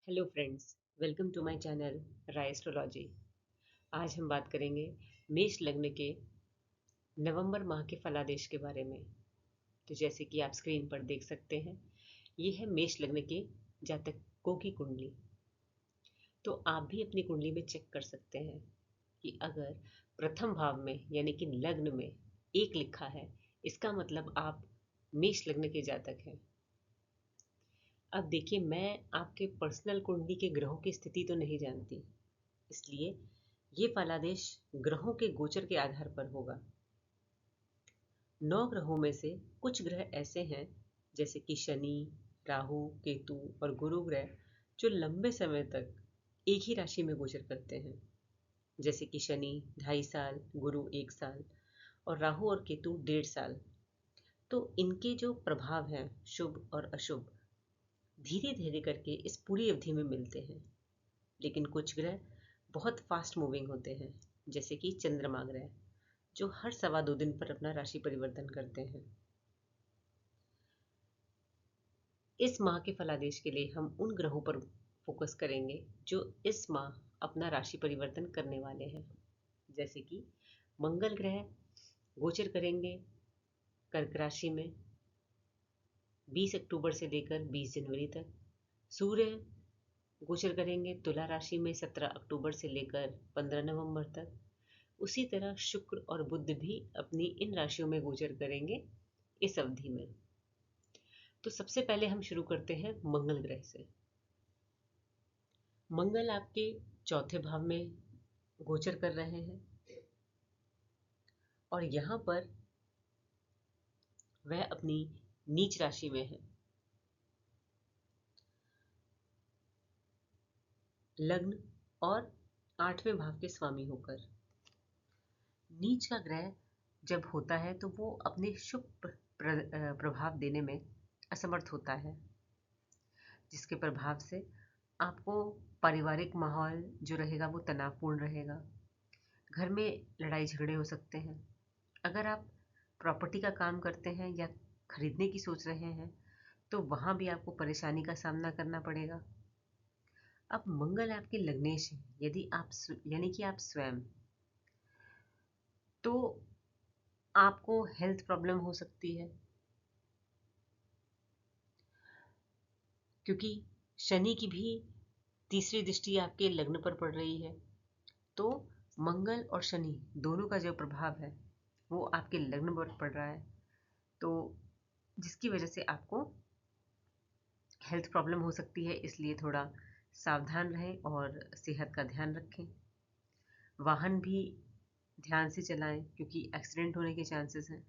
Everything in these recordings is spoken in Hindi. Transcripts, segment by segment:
Hello friends, welcome to my channel Rai astrology. आज हम बात करेंगे मेष लग्न के नवंबर माह के फलादेश के बारे में। तो जैसे कि आप स्क्रीन पर देख सकते हैं, ये है मेष लग्न के जातकों की कुंडली। तो आप भी अपनी कुंडली में चेक कर सकते हैं कि अगर प्रथम भाव में यानी कि लग्न में एक लिखा है, इसका मतलब आप मेष लग्न के जातक हैं। अब देखिए, मैं आपके पर्सनल कुंडली के ग्रहों की स्थिति तो नहीं जानती, इसलिए ये फलादेश ग्रहों के गोचर के आधार पर होगा। 9 ग्रहों में से कुछ ग्रह ऐसे हैं जैसे कि शनि, राहु, केतु और गुरु ग्रह, जो लंबे समय तक एक ही राशि में गोचर करते हैं। जैसे कि शनि 2.5 साल, गुरु 1 साल और राहु और केतु 1.5 साल। तो इनके जो प्रभाव हैं, शुभ और अशुभ, धीरे धीरे करके इस पूरी अवधि में मिलते हैं। लेकिन कुछ ग्रह बहुत फास्ट मूविंग होते हैं, जैसे कि चंद्रमा ग्रह, जो हर 2.25 दिन पर अपना राशि परिवर्तन करते हैं। इस माह के फलादेश के लिए हम उन ग्रहों पर फोकस करेंगे जो इस माह अपना राशि परिवर्तन करने वाले हैं। जैसे कि मंगल ग्रह गोचर करेंगे कर्क राशि में 20 अक्टूबर से लेकर 20 जनवरी तक। सूर्य गोचर करेंगे तुला राशि में 17 अक्टूबर से लेकर 15 नवंबर तक। उसी तरह शुक्र और बुध भी अपनी इन राशियों में गोचर करेंगे इस अवधि में। तो सबसे पहले हम शुरू करते हैं मंगल ग्रह से। मंगल आपके चौथे भाव में गोचर कर रहे हैं और यहाँ पर वह अपनी नीच राशि में है। लग्न और 8वें भाव के स्वामी होकर नीच का ग्रह जब होता है तो वो अपने शुभ प्रभाव देने में असमर्थ होता है, जिसके प्रभाव से आपको पारिवारिक माहौल जो रहेगा वो तनावपूर्ण रहेगा। घर में लड़ाई झगड़े हो सकते हैं। अगर आप प्रॉपर्टी का काम करते हैं या खरीदने की सोच रहे हैं तो वहाँ भी आपको परेशानी का सामना करना पड़ेगा। अब मंगल आपके लग्नेश है, यदि आप यानी कि आप स्वयं, तो आपको हेल्थ प्रॉब्लम हो सकती है, क्योंकि शनि की भी तीसरी दृष्टि आपके लग्न पर पड़ रही है। तो मंगल और शनि दोनों का जो प्रभाव है वो आपके लग्न पर पड़ रहा है, तो जिसकी वजह से आपको हेल्थ प्रॉब्लम हो सकती है। इसलिए थोड़ा सावधान रहें और सेहत का ध्यान रखें। वाहन भी ध्यान से चलाएं क्योंकि एक्सीडेंट होने के चांसेस हैं।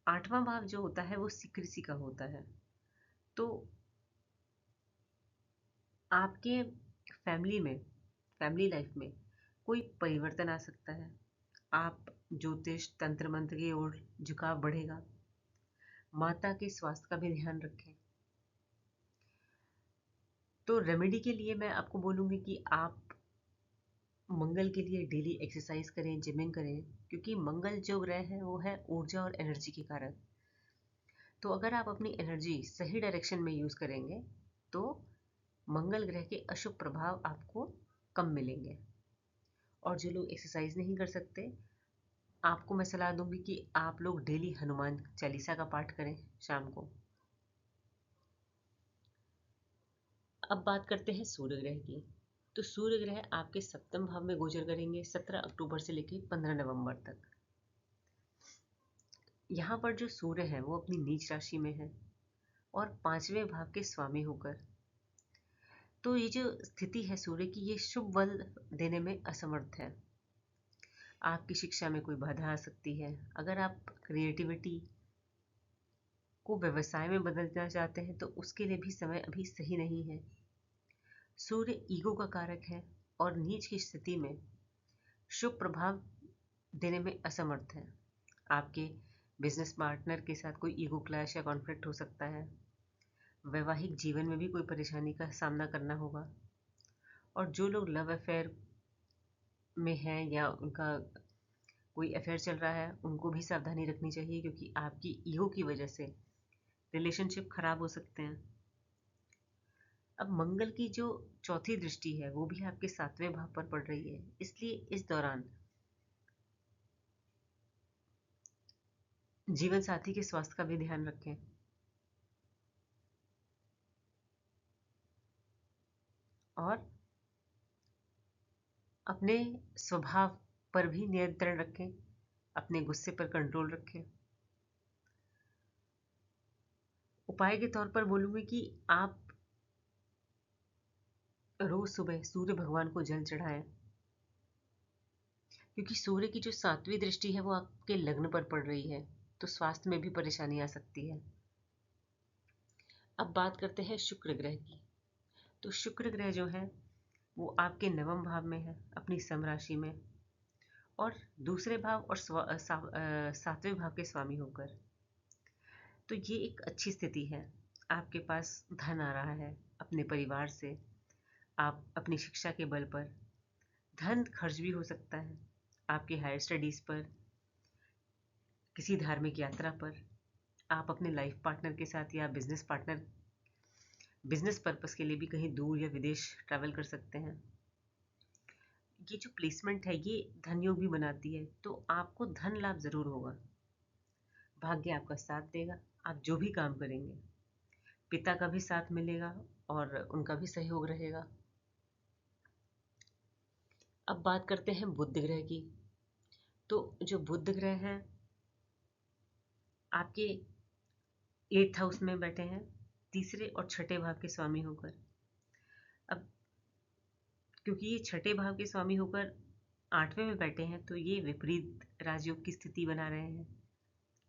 8वां भाव जो होता है वो सीक्रेसी का होता है, तो आपके फैमिली लाइफ में कोई परिवर्तन आ सकता है। आप ज्योतिष तंत्र मंत्र की ओर झुकाव बढ़ेगा। माता के स्वास्थ्य का भी ध्यान रखें। तो रेमेडी के लिए मैं आपको बोलूँगी कि आप मंगल के लिए डेली एक्सरसाइज करें, जिमिंग करें, क्योंकि मंगल जो ग्रह है वो है ऊर्जा और एनर्जी के कारक। तो अगर आप अपनी एनर्जी सही डायरेक्शन में यूज़ करेंगे तो मंगल ग्रह के अशुभ प्रभाव आपको कम मिलेंगे। और जो लोग एक्सरसाइज नहीं कर सकते, आपको मैं सलाह दूंगी कि आप लोग डेली हनुमान चालीसा का पाठ करें शाम को। अब बात करते हैं सूर्य ग्रह की। तो सूर्य ग्रह आपके सप्तम भाव में गोचर करेंगे 17 अक्टूबर से लेकर 15 नवंबर तक। यहाँ पर जो सूर्य है वो अपनी नीच राशि में है और 5वें भाव के स्वामी होकर, तो ये जो स्थिति है सूर्य की, ये शुभ बल देने में असमर्थ है। आपकी शिक्षा में कोई बाधा आ सकती है। अगर आप क्रिएटिविटी को व्यवसाय में बदलना चाहते हैं तो उसके लिए भी समय अभी सही नहीं है। सूर्य ईगो का कारक है और नीच की स्थिति में शुभ प्रभाव देने में असमर्थ है। आपके बिजनेस पार्टनर के साथ कोई ईगो क्लैश या कॉन्फ्लिक्ट हो सकता है। वैवाहिक जीवन में भी कोई परेशानी का सामना करना होगा। और जो लोग लव अफेयर में हैं या उनका कोई अफेयर चल रहा है, उनको भी सावधानी रखनी चाहिए, क्योंकि आपकी ईगो की वजह से रिलेशनशिप खराब हो सकते हैं। अब मंगल की जो चौथी दृष्टि है वो भी आपके 7वें भाव पर पड़ रही है, इसलिए इस दौरान जीवन साथी के स्वास्थ्य का भी ध्यान रखें। और अपने स्वभाव पर भी नियंत्रण रखें, अपने गुस्से पर कंट्रोल रखें। उपाय के तौर पर बोलूँगी कि आप रोज सुबह सूर्य भगवान को जल चढ़ाएं, क्योंकि सूर्य की जो 7वीं दृष्टि है वो आपके लग्न पर पड़ रही है, तो स्वास्थ्य में भी परेशानी आ सकती है। अब बात करते हैं शुक्र ग्रह की। तो शुक्र ग्रह जो है वो आपके 9वें भाव में है, अपनी सम राशि में, और दूसरे भाव और 7वें भाव के स्वामी होकर। तो ये एक अच्छी स्थिति है। आपके पास धन आ रहा है अपने परिवार से, आप अपनी शिक्षा के बल पर, धन खर्च भी हो सकता है आपकी हायर स्टडीज़ पर, किसी धार्मिक यात्रा पर, आप अपने लाइफ पार्टनर के साथ या बिजनेस पर्पस के लिए भी कहीं दूर या विदेश ट्रैवल कर सकते हैं। ये जो प्लेसमेंट है ये धन योग भी बनाती है, तो आपको धन लाभ ज़रूर होगा। भाग्य आपका साथ देगा, आप जो भी काम करेंगे। पिता का भी साथ मिलेगा और उनका भी सहयोग रहेगा। अब बात करते हैं बुध ग्रह की। तो जो बुध ग्रह हैं आपके 8th हाउस में बैठे हैं, तीसरे और छठे भाव के स्वामी होकर। अब क्योंकि ये छठे भाव के स्वामी होकर 8वें में बैठे हैं, तो ये विपरीत राजयोग की स्थिति बना रहे हैं।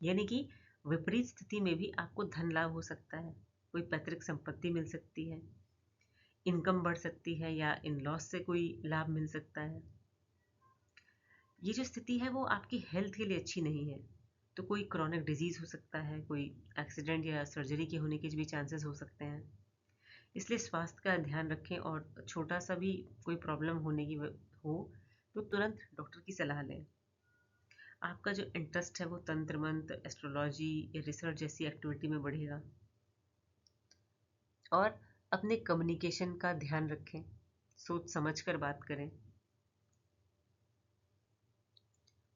यानी कि विपरीत स्थिति में भी आपको धन लाभ हो सकता है, कोई पैतृक संपत्ति मिल सकती है, इनकम बढ़ सकती है, या इन लॉस से कोई लाभ मिल सकता है। ये जो स्थिति है वो आपकी हेल्थ के लिए अच्छी नहीं है, तो कोई क्रॉनिक डिजीज हो सकता है, कोई एक्सीडेंट या सर्जरी के होने के भी चांसेस हो सकते हैं। इसलिए स्वास्थ्य का ध्यान रखें, और छोटा सा भी कोई प्रॉब्लम होने की हो तो तुरंत डॉक्टर की सलाह लें। आपका जो इंटरेस्ट है वो तंत्र मंत्र, एस्ट्रोलॉजी या रिसर्च जैसी एक्टिविटी में बढ़ेगा। और अपने कम्युनिकेशन का ध्यान रखें, सोच समझ कर बात करें।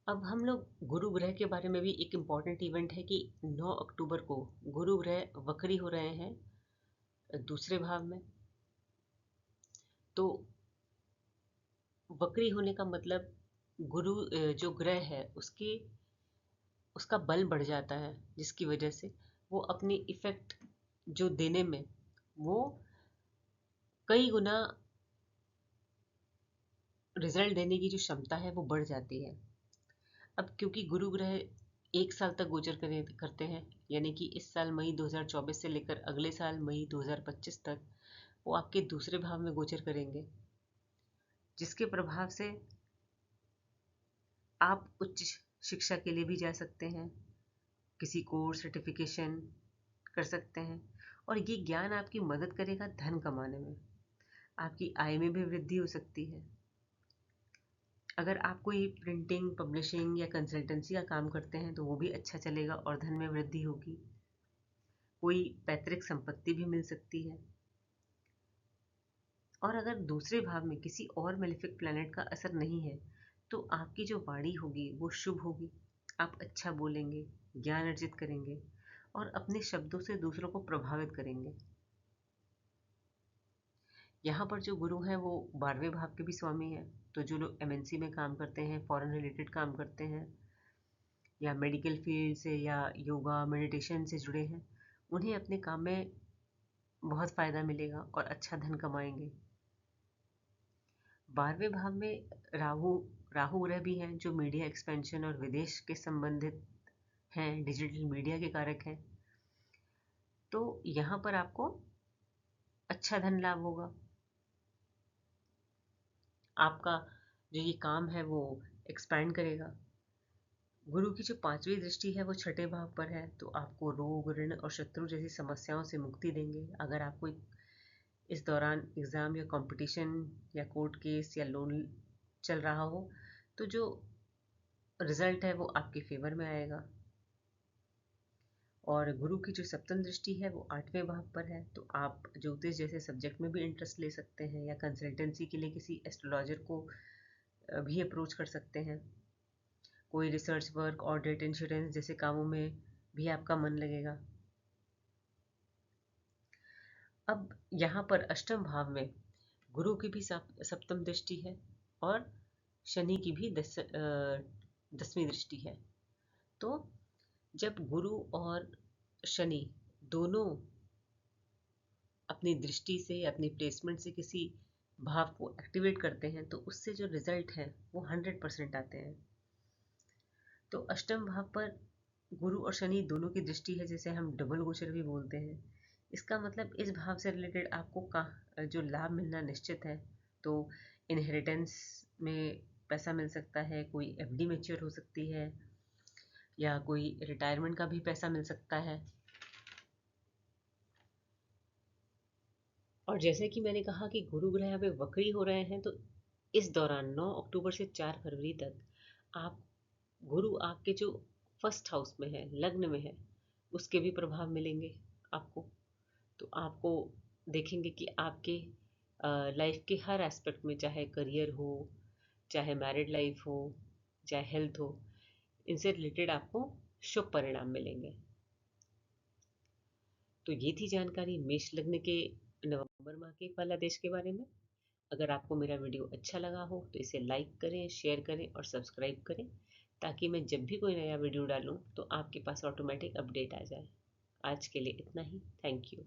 अब हम लोग गुरु ग्रह के बारे में भी, एक इम्पॉर्टेंट इवेंट है कि 9 अक्टूबर को गुरु ग्रह वक्री हो रहे हैं दूसरे भाव में। तो वक्री होने का मतलब गुरु जो ग्रह है उसका बल बढ़ जाता है, जिसकी वजह से वो अपनी इफेक्ट जो देने में वो कई गुना रिजल्ट देने की जो क्षमता है वो बढ़ जाती है। अब क्योंकि गुरु ग्रह 1 साल तक गोचर करते हैं, यानी कि इस साल मई 2024 से लेकर अगले साल मई 2025 तक वो आपके दूसरे भाव में गोचर करेंगे, जिसके प्रभाव से आप उच्च शिक्षा के लिए भी जा सकते हैं, किसी कोर्स सर्टिफिकेशन कर सकते हैं, और ये ज्ञान आपकी मदद करेगा धन कमाने में। आपकी आय में भी वृद्धि हो सकती है। अगर आप कोई प्रिंटिंग, पब्लिशिंग या कंसल्टेंसी का काम करते हैं तो वो भी अच्छा चलेगा और धन में वृद्धि होगी। कोई पैतृक संपत्ति भी मिल सकती है। और अगर दूसरे भाव में किसी और मेलेफिक प्लैनेट का असर नहीं है तो आपकी जो वाणी होगी वो शुभ होगी। आप अच्छा बोलेंगे, ज्ञान अर्जित करेंगे और अपने शब्दों से दूसरों को प्रभावित करेंगे। यहाँ पर जो गुरु हैं वो 12वें भाव के भी स्वामी हैं, तो जो लोग एमएनसी में काम करते हैं, फॉरेन रिलेटेड काम करते हैं, या मेडिकल फील्ड से या योगा मेडिटेशन से जुड़े हैं, उन्हें अपने काम में बहुत फ़ायदा मिलेगा और अच्छा धन कमाएंगे। 12वें भाव में राहु राहु ग्रह भी हैं, जो मीडिया एक्सपेंशन और विदेश के संबंधित हैं, डिजिटल मीडिया के कारक हैं। तो यहाँ पर आपको अच्छा धन लाभ होगा। आपका जो ये काम है वो एक्सपैंड करेगा। गुरु की जो 5वीं दृष्टि है वो छठे भाव पर है, तो आपको रोग, ऋण और शत्रु जैसी समस्याओं से मुक्ति देंगे। अगर आपको इस दौरान एग्ज़ाम या कंपटीशन या कोर्ट केस या लोन चल रहा हो तो जो रिजल्ट है वो आपके फेवर में आएगा। और गुरु की जो सप्तम दृष्टि है वो 8वें भाव पर है। तो आप ज्योतिष जैसे सब्जेक्ट में भी इंटरेस्ट ले सकते हैं, या कंसल्टेंसी के लिए किसी एस्ट्रोलॉजर को भी अप्रोच कर सकते हैं। कोई रिसर्च वर्क, ऑडिट, इंश्योरेंस जैसे कामों में भी आपका मन लगेगा। अब यहाँ पर अष्टम भाव में गुरु की भी सप्तम दृष्टि है और शनि की भी 10वीं दृष्टि है। तो जब गुरु और शनि दोनों अपनी दृष्टि से, अपनी प्लेसमेंट से किसी भाव को एक्टिवेट करते हैं, तो उससे जो रिजल्ट है वो 100% आते हैं। तो अष्टम भाव पर गुरु और शनि दोनों की दृष्टि है, जिसे हम डबल गोचर भी बोलते हैं। इसका मतलब इस भाव से रिलेटेड आपको का जो लाभ मिलना निश्चित है। तो इनहेरिटेंस में पैसा मिल सकता है, कोई एफडी मैच्योर हो सकती है, या कोई रिटायरमेंट का भी पैसा मिल सकता है। और जैसे कि मैंने कहा कि गुरु ग्रह अभी वक्री हो रहे हैं, तो इस दौरान 9 अक्टूबर से 4 फरवरी तक आप गुरु आपके जो फर्स्ट हाउस में है, लग्न में है, उसके भी प्रभाव मिलेंगे आपको। तो आपको देखेंगे कि आपके लाइफ के हर एस्पेक्ट में, चाहे करियर हो, चाहे मैरिड लाइफ हो, चाहे हेल्थ हो, इनसे रिलेटेड आपको शुभ परिणाम मिलेंगे। तो ये थी जानकारी मेष लग्न के नवंबर माह के फलादेश के बारे में। अगर आपको मेरा वीडियो अच्छा लगा हो तो इसे लाइक करें, शेयर करें और सब्सक्राइब करें, ताकि मैं जब भी कोई नया वीडियो डालूं तो आपके पास ऑटोमेटिक अपडेट आ जाए। आज के लिए इतना ही। Thank you.